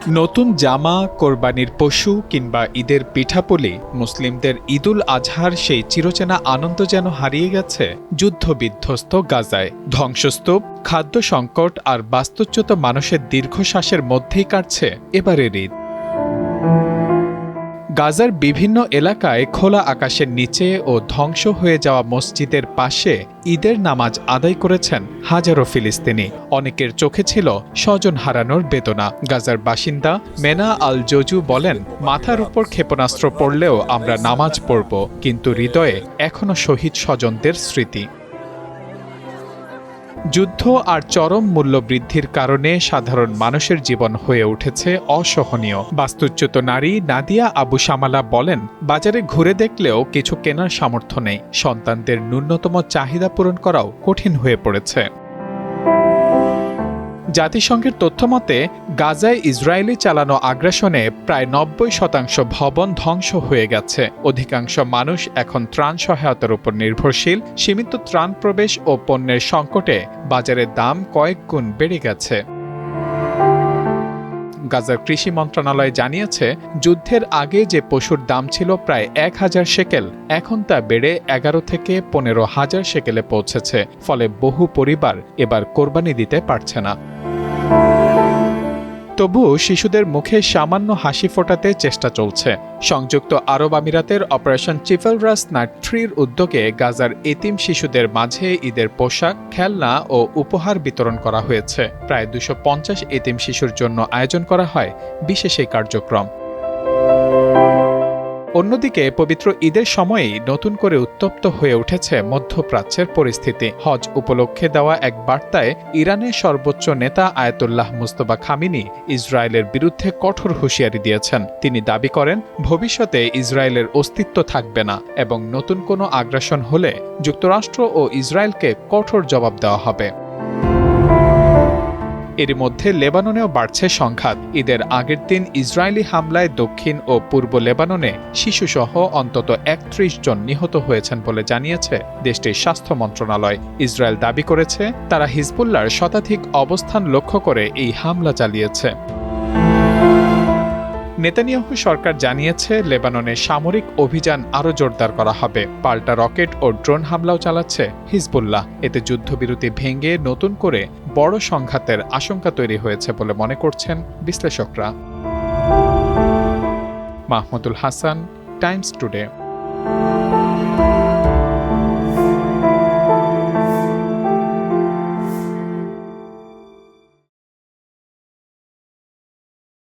নতুন জামা, কোরবানির পশু কিংবা ঈদের পিঠাপুলি, মুসলিমদের ঈদুল আজহার সেই চিরচেনা আনন্দ যেন হারিয়ে গেছে যুদ্ধবিধ্বস্ত গাজায়। ধ্বংসস্তূপ, খাদ্য সংকট আর বাস্তুচ্যুত মানুষের দীর্ঘশ্বাসের মধ্যেই কাটছে এবারের ঈদ। গাজার বিভিন্ন এলাকায় খোলা আকাশের নিচে ও ধ্বংস হয়ে যাওয়া মসজিদের পাশে ঈদের নামাজ আদায় করেছেন হাজারো ফিলিস্তিনি। অনেকের চোখে ছিল স্বজন হারানোর বেদনা। গাজার বাসিন্দা মেনা আল জজু বলেন, মাথার উপর ক্ষেপণাস্ত্র পড়লেও আমরা নামাজ পড়ব, কিন্তু হৃদয়ে এখনো শহীদ স্বজনদের স্মৃতি। যুদ্ধ আর চরম মূল্যবৃদ্ধির কারণে সাধারণ মানুষের জীবন হয়ে উঠেছে অসহনীয়। বাস্তুচ্যুত নারী নাদিয়া আবু সামালা বলেন, বাজারে ঘুরে দেখলেও কিছু কেনার সামর্থ্য নেই। সন্তানদের ন্যূনতম চাহিদা পূরণ করাও কঠিন হয়ে পড়েছে। জাতিসংঘের তথ্যমতে গাজায় ইসরায়েলি চালানো আগ্রাসনে প্রায় ৯০% ভবন ধ্বংস হয়ে গেছে। অধিকাংশ মানুষ এখন ত্রাণ সহায়তার উপর নির্ভরশীল। সীমিত ত্রাণ প্রবেশ ও পণ্যের সংকটে বাজারের দাম কয়েক গুণ বেড়ে গেছে। গাজার কৃষি মন্ত্রণালয় জানিয়েছে, যুদ্ধের আগে যে পশুর দাম ছিল প্রায় ১,০০০ শেকেল, এখন তা বেড়ে ১১ থেকে ১৫,০০০ শেকেলে পৌঁছেছে। ফলে বহু পরিবার এবার কোরবানি দিতে পারছে না। তবুও শিশুদের মুখে সামান্য হাসি ফোটাতে চেষ্টা চলছে। সংযুক্ত আরব আমিরাতের অপারেশন চিফলরাস নাইট 3-র উদ্যোগে গাজার এতিম শিশুদের মাঝে ঈদের পোশাক, খেলনা ও উপহার বিতরণ করা হয়েছে। প্রায় ২৫০ এতিম শিশুর জন্য আয়োজন করা হয় বিশেষ এই কার্যক্রম। অন্যদিকে পবিত্র ঈদের সময়েই নতুন করে উত্তপ্ত হয়ে উঠেছে মধ্যপ্রাচ্যের পরিস্থিতি। হজ উপলক্ষে দেওয়া এক বার্তায় ইরানের সর্বোচ্চ নেতা আয়াতুল্লাহ মুস্তফা খামেনি ইসরায়েলের বিরুদ্ধে কঠোর হুঁশিয়ারি দিয়েছেন। তিনি দাবি করেন, ভবিষ্যতে ইসরায়েলের অস্তিত্ব থাকবে না এবং নতুন কোনো আগ্রাসন হলে যুক্তরাষ্ট্র ও ইসরায়েলকে কঠোর জবাব দেওয়া হবে। এরই মধ্যে লেবাননেও বাড়ছে সংঘাত। ঈদের আগের দিন ইসরায়েলি হামলায় দক্ষিণ ও পূর্ব লেবাননে শিশুসহ অন্তত ৩১ জন নিহত হয়েছেন বলে জানিয়েছে দেশটির স্বাস্থ্য মন্ত্রণালয়। ইসরায়েল দাবি করেছে, তারা হিজবুল্লাহর শতাধিক অবস্থান লক্ষ্য করে এই হামলা চালিয়েছে। নেতানিয়াহু সরকার জানিয়েছে, লেবাননে সামরিক অভিযান আরও জোরদার করা হবে। পাল্টা রকেট ও ড্রোন হামলাও চালাচ্ছে হিজবুল্লাহ। এতে যুদ্ধবিরতি ভেঙে নতুন করে বড় সংঘাতের আশঙ্কা তৈরি হয়েছে বলে মনে করছেন বিশ্লেষকরা। Mahmudul Hasan, Times today.